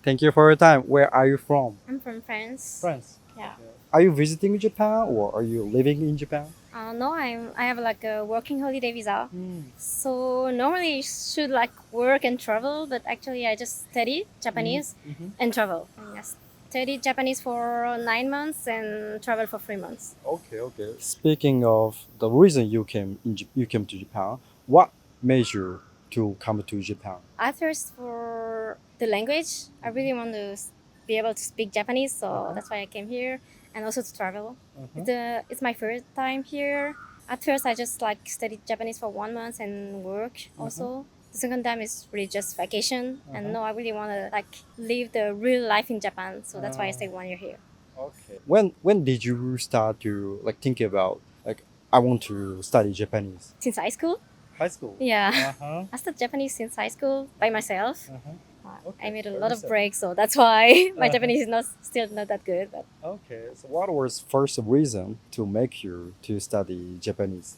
Thank you for your time. Where are you from? I'm from France. France. Yeah. Okay. Are you visiting Japan or are you living in Japan? No, I have like a working holiday visa. Mm. So normally you should like work and travel, but actually I just study Japanese Mm-hmm. and travel. And I studied Japanese for 9 months and travel for 3 months. Okay. Speaking of the reason you came to Japan, what made you to come to Japan? At first for the language, I really want to be able to speak Japanese, so that's why I came here, and also to travel. It's my first time here. At first, I just like studied Japanese for 1 month and work also. The second time is really just vacation, and no, I really want to like live the real life in Japan, so that's why I stayed 1 year here. Okay. When did you start to like think about like I want to study Japanese? Since high school? High school. Yeah. Uh-huh. I studied Japanese since high school by myself. Okay, I made a by lot of yourself. breaks, so that's why my Japanese is still not that good. But Okay. So what was first reason to make you to study Japanese?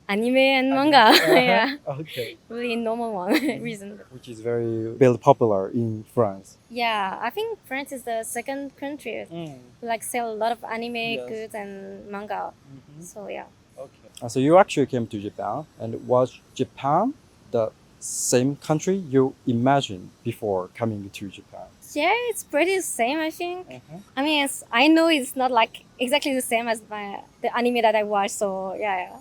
anime and manga. Yeah, Okay. really normal one reason. Which is very popular in France. Yeah, I think France is the second country who like sell a lot of anime Yes. goods and manga. So yeah. Okay. So you actually came to Japan, and was Japan the same country you imagined before coming to Japan? Yeah, it's pretty the same, I think. I mean, I know it's not like exactly the same as the anime that I watch. So yeah.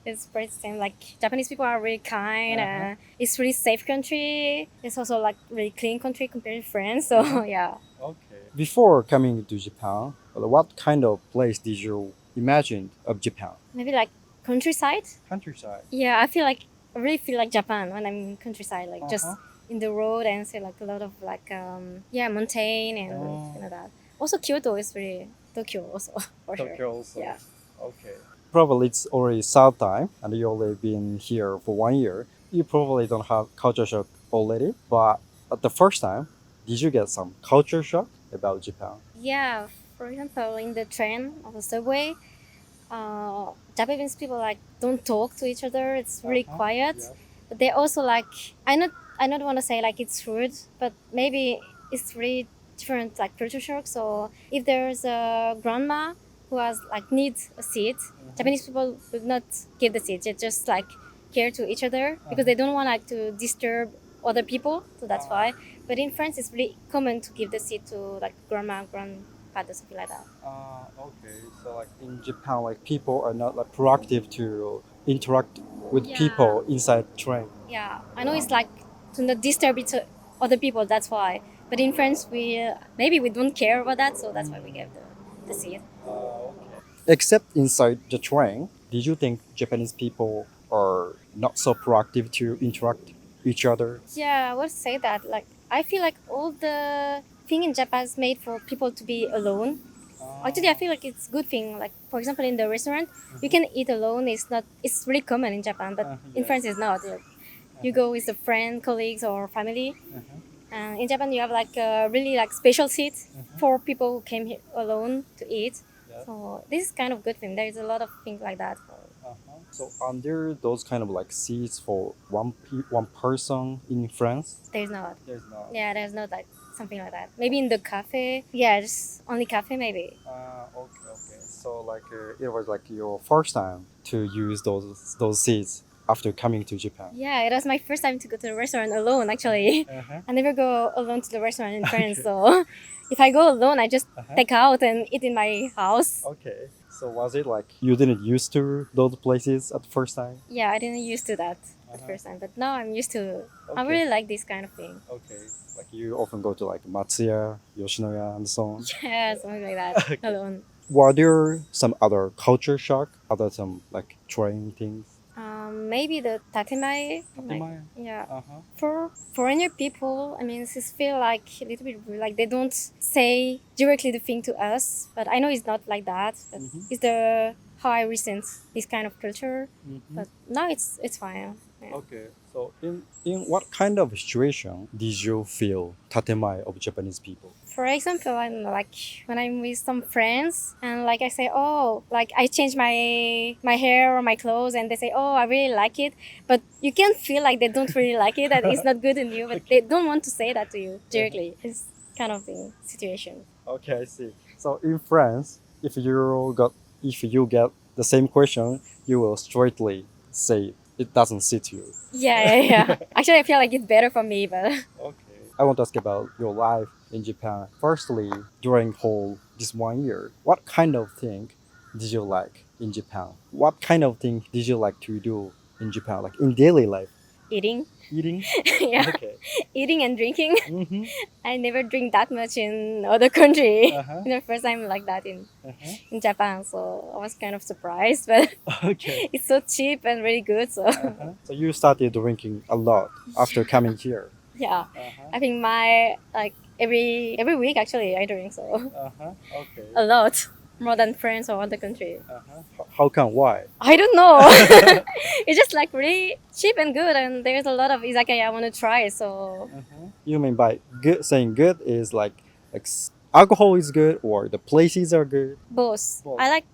It's pretty the same. Like Japanese people are really kind. It's really safe country. It's also like really clean country compared to France. So yeah. Okay. Before coming to Japan, what kind of place did you imagine of Japan? Maybe like countryside. Countryside. Yeah, I really feel like Japan when I'm in countryside, like just in the road and see like a lot of like mountain and that. Also Kyoto is really Tokyo also for sure. Tokyo also. Yeah. Okay. Probably it's already third time, and you only been here for 1 year. You probably don't have culture shock already, but at the first time, did you get some culture shock about Japan? Yeah, for example, in the train or the subway, Japanese people like don't talk to each other. It's really quiet. Yeah. But they also like I not want to say like it's rude, but maybe it's really different like culture shock. So if there's a grandma who has like needs a seat, Japanese people would not give the seat. They just like care to each other because they don't want like to disturb other people. So that's why. But in France, it's really common to give the seat to like grandma, grandfather, something like that. Okay. So like in Japan, like people are not like proactive to interact with Yeah. people inside train. Yeah, I know it's like to not disturb other people. That's why. But in France, maybe we don't care about that, so that's why we gave the seat. Except inside the train, did you think Japanese people are not so proactive to interact each other? Yeah, I would say that. Like, I feel like all the thing in Japan is made for people to be alone. Actually, I feel like it's a good thing. Like, for example, in the restaurant, you can eat alone. It's really common in Japan, but in Yes. France, it's not. Like, you go with a friend, colleagues, or family. In Japan, you have like a really like special seat for people who came here alone to eat. Yeah. So this is kind of good thing. There is a lot of things like that. So are there those kind of like seats for one person in France? There's not. There's not. Yeah, there's not like something like that. Maybe in the cafe. Yeah, just only cafe maybe. Okay. So like it was like your first time to use those seats after coming to Japan. Yeah, it was my first time to go to the restaurant alone actually. I never go alone to the restaurant in France, so if I go alone, I just take out and eat in my house. Okay. So was it like you didn't used to those places at the first time? Yeah, I didn't used to that at first time, but now I'm used to. I Okay. really like this kind of thing. Okay. Like you often go to like Matsuya, Yoshinoya, and so on. Yeah, something like that. Alone. Were there some other culture shock, other some like train things? Maybe the tatemae. Tatemae? Yeah. Uh-huh. For foreigner people, I mean, it feel like a little bit rude, like they don't say directly the thing to us. But I know it's not like that. But it's how I resent this kind of culture. But now it's fine. Yeah. Okay. So in what kind of situation did you feel tatemae of Japanese people? For example, I'm like when I'm with some friends and like I say, oh, like I change my hair or my clothes, and they say, oh, I really like it, but you can feel like they don't really like it, that it's not good in you, but they don't want to say that to you directly. It's kind of a situation. Okay, I see. So in France, if you get the same question, you will straightly say it doesn't suit you. Yeah. Actually, I feel like it's better for me, but Okay. I want to ask about your life in Japan. Firstly, during this 1 year, what kind of thing did you like in Japan? What kind of thing did you like to do in Japan, like in daily life? eating. Eating? Yeah. Okay. Eating and drinking. Mm-hmm. I never drink that much in other country. Uh-huh. The first time like that Uh-huh. in Japan, so I was kind of surprised, but Okay. it's so cheap and really good. So Uh-huh. So you started drinking a lot after coming here. yeah, Uh-huh. I think my like every week actually I drink, so Uh-huh. Okay. a lot more than friends or other country. Uh-huh. How come? Why? I don't know. It's just like really cheap and good, and there's a lot of izakaya I want to try. So Uh-huh. You mean by good? Saying good is like alcohol is good or the places are good? both. Both. I like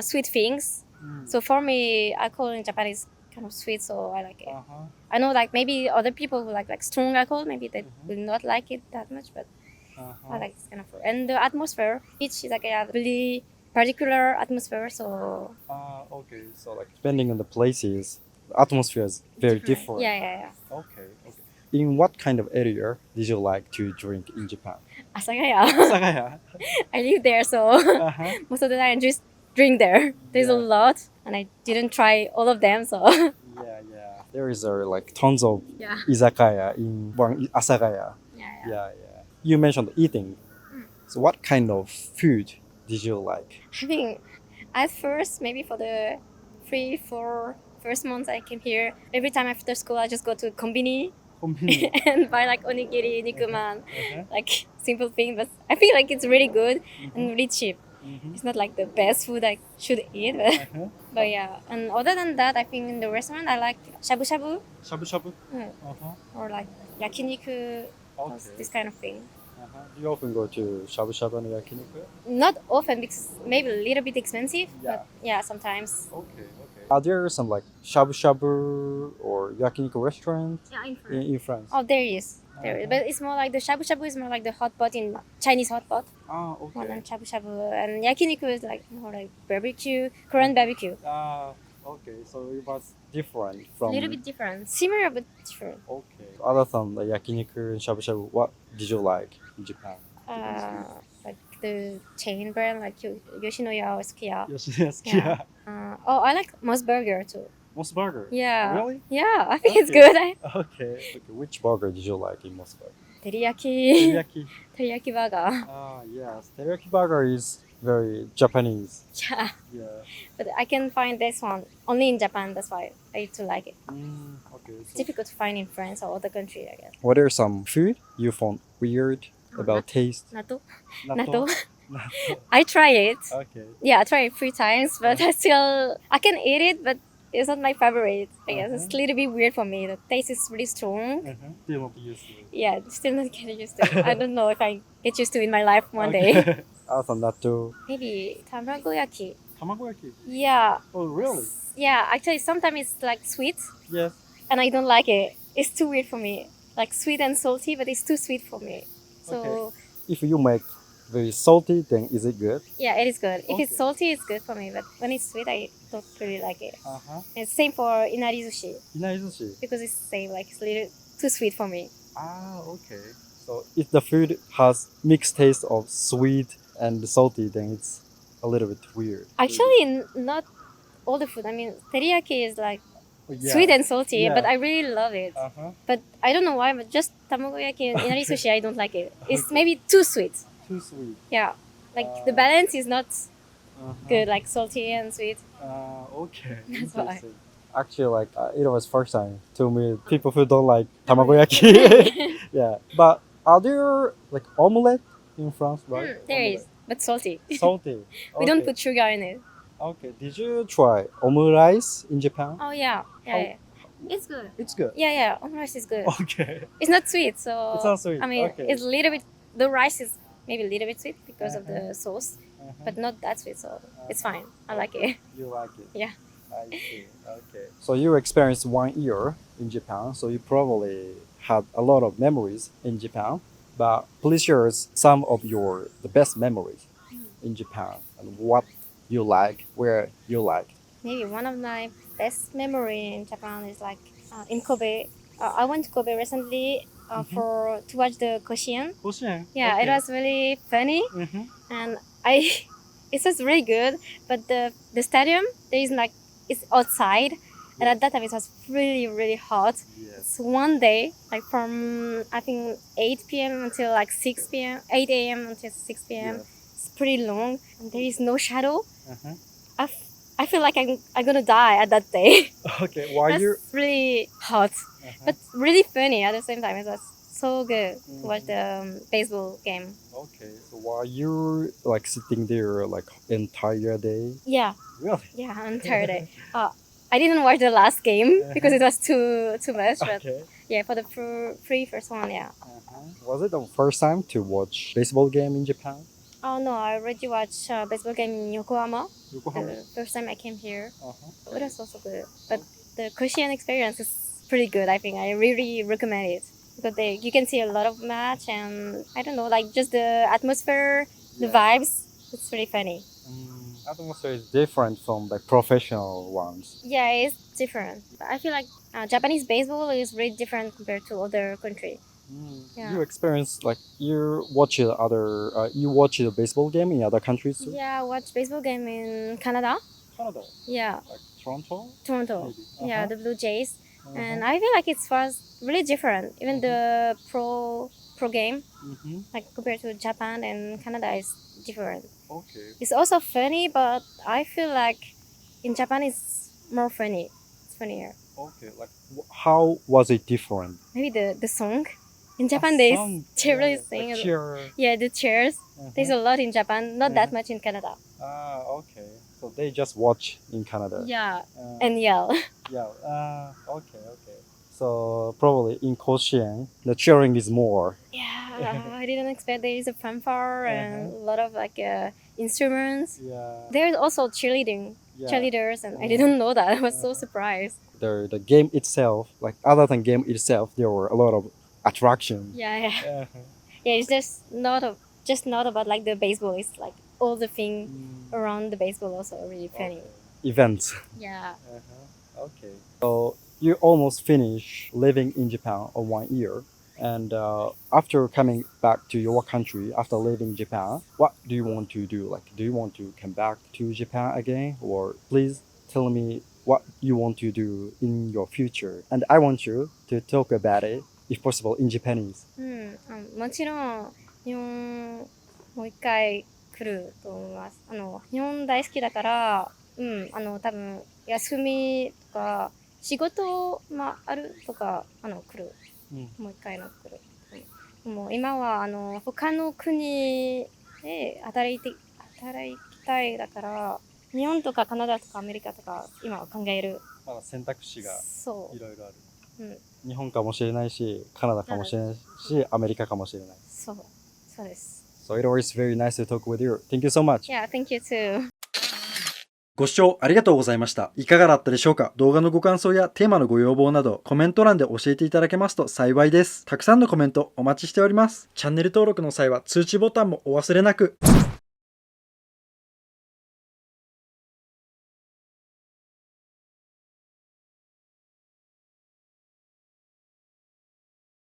sweet things. Mm. So for me, alcohol in Japan is kind of sweet, so I like it. Uh-huh. I know like maybe other people who like strong alcohol, maybe they will not like it that much, but Uh-huh. I like this kind of food. And the atmosphere, each is like a really particular atmosphere, so Okay. So like depending on the places, the atmosphere is very different. Yeah. Okay. Okay. In what kind of area did you like to drink in Japan? Asagaya. Asagaya. I live there, so Uh-huh. most of the time I just drink there. There's a Yeah. lot, and I didn't try all of them, so Yeah. There is like tons of yeah. izakaya in Asagaya. Yeah. You mentioned eating. Mm. So what kind of food did you like? I think at first, maybe for the 3-4 first months I came here, every time after school I just go to kombini Konbini. and buy like onigiri, nikuman, Uh-huh. like simple thing. But I feel like it's really good and really cheap. Mhm. It's not like the best food I should eat, but, Uh-huh. but yeah. And other than that, I think in the restaurant I like shabu shabu Shabu shabu. Mm. or like yakiniku, this kind of thing. Do you often go to shabu shabu and yakiniku? Not often because maybe a little bit expensive, Yeah. but yeah, sometimes. Okay. Are there some like shabu shabu or yakiniku restaurants Yeah, in France? Oh, there is. There is. Uh-huh. But it's more like the shabu shabu is more like the hot pot in Chinese hot pot. More Okay. than shabu shabu. And yakiniku is like more like barbecue, Korean barbecue. Okay. So it was different A from. little bit different. Similar but different. Okay. Other than the yakiniku and shabu shabu, what did you like in Japan? Like the chain brand like Yoshinoya or Sukiya. Yoshinoya. I like Moss Burger too. Moss Burger. Yeah. Really? Yeah, I think it's Okay. good. Okay. Which burger did you like in Moss Burger? Teriyaki. Teriyaki. Teriyaki burger. Yes. Teriyaki burger is very Japanese. Yeah. Yeah. But I can find this one only in Japan. That's why I used to like it. Okay. It's difficult to find in France or other country, I guess. What are some food you found weird about taste? Natto. Natto. I try it. Okay. Yeah, I tried it 3 times, but I can eat it, but it's not my favorite. I guess it's a little bit weird for me. The taste is really strong. Still not used to it. Yeah, still not getting used to it. I don't know if I get used to it in my life one day. Other than natto. Maybe tamagoyaki. Tamagoyaki. Yeah. Oh, really? Yeah, actually sometimes it's like sweet Yes. and I don't like it. It's too weird for me. Like sweet and salty, but it's too sweet for me. So If you make very salty, then is it good? yeah, it is good. If Okay. it's salty, it's good for me. But when it's sweet, I don't really like it. It's same for inarizushi Inarizushi. because it's same. Like it's a little too sweet for me. Okay. So if the food has mixed taste of sweet and salty, then it's a little bit weird. Actually, not all the food. I mean, teriyaki is like Yeah. sweet and salty, Yeah. but I really love it. Uh-huh. But I don't know why. But just tamagoyaki and inarisushi, I don't like it. It's maybe too sweet. Too sweet. Yeah, like the balance is not Uh-huh. good. Like salty and sweet. Okay. That's why. Interesting. Actually, like it was first time to meet people who don't like tamagoyaki. Yeah, but are there like omelette in France, right? There is, but salty. Salty. We don't Okay. put sugar in it. Okay. Did you try omurice in Japan? Oh yeah. How- It's good. It's good. Yeah, omurice is good. Okay. It's not sweet, so It's not sweet. I mean, Okay. it's a little bit. The rice is maybe a little bit sweet because of Uh-huh. the sauce, Uh-huh. but not that sweet, so it's fine. I like it. You like it? Yeah. I see. Okay. So you experienced 1 year in Japan, so you probably had a lot of memories in Japan. But please share some of the best memories in Japan and what you like, where you like. Maybe one of my best memory in Japan is like in Kobe. I went to Kobe recently to watch the Koshien. Koshien. Yeah, it was really funny, Mm-hmm. and it was really good. But the stadium there is like it's outside, and at that time it was really hot. Yes. So one day, like from I think 8 p.m. until like 6 p.m., 8 a.m. until 6 p.m. Yes. It's pretty long, and there is no shadow. Uh-huh. I feel like I'm gonna die at that day. Okay. Why That's you? really hot, but really funny at the same time. It was so good to watch the baseball game. Okay. So while you're like sitting there like entire day. Yeah, Really? yeah, entire day. I didn't watch the last game because it was too much. But Okay. yeah, for the first one, yeah. Was it the first time to watch baseball game in Japan? Oh no, I already watched baseball game in Yokohama. Yokohama. The first time I came here. Uh-huh. It was also good. But the Korean experience is pretty good. I think I really recommend it because you can see a lot of match and I don't know, like just the atmosphere, the vibes. It's really funny. Atmosphere is different from the professional ones. Yeah, it's different. But I feel like Japanese baseball is really different compared to other country. Yeah. You experience like you watch the baseball game in other countries too? Yeah, I watched baseball game in Canada. Canada, Yeah, like Toronto. Toronto. Maybe. Yeah, the Blue Jays. And I feel like it was really different. Even the pro game, like compared to Japan and Canada, is different. Okay. It's also funny, but I feel like in Japan it's more funny. It's funnier. Okay. Like how was it different? Maybe the song. In Japan, they cheerily like sing. cheer. Yeah, the cheers. There's a lot in Japan, not that much in Canada. Ah, okay. So they just watch in Canada. Yeah, and yell. Yeah. Okay. So probably in Koshien, the cheering is more. Yeah, I didn't expect there is a fanfare and a lot of like instruments. Yeah. There's also cheerleaders, and I didn't know that. I was so surprised. The game itself, like other than game itself, there were a lot of attraction. Yeah. Yeah, it's just not about like the baseball. It's like all the thing around the baseball also really funny. Events. Yeah. Okay. So you almost finished living in Japan on 1 year, and after coming back to your country after leaving Japan, what do you want to do? Like, do you want to come back to Japan again, or please tell me what you want to do in your future? And I want you to talk about it, if possible, in Japanese. もちろん日本もう一回来ると思います。日本大好きだから、多分休みとか仕事あるとか来る。もう一回来る。もう今は他の国で働きたいだから、日本とかカナダとかアメリカとか今は考える。まだ選択肢がいろいろある。日本かもしれないし、カナダかもしれないし、アメリカかもしれない。そうです。So it was very nice to talk with you. Thank you so much. Yeah, thank you too. ご視聴ありがとうございました。いかがだったでしょうか？動画のご感想やテーマのご要望などコメント欄で教えていただけますと幸いです。たくさんのコメントお待ちしております。チャンネル登録の際は通知ボタンもお忘れなく。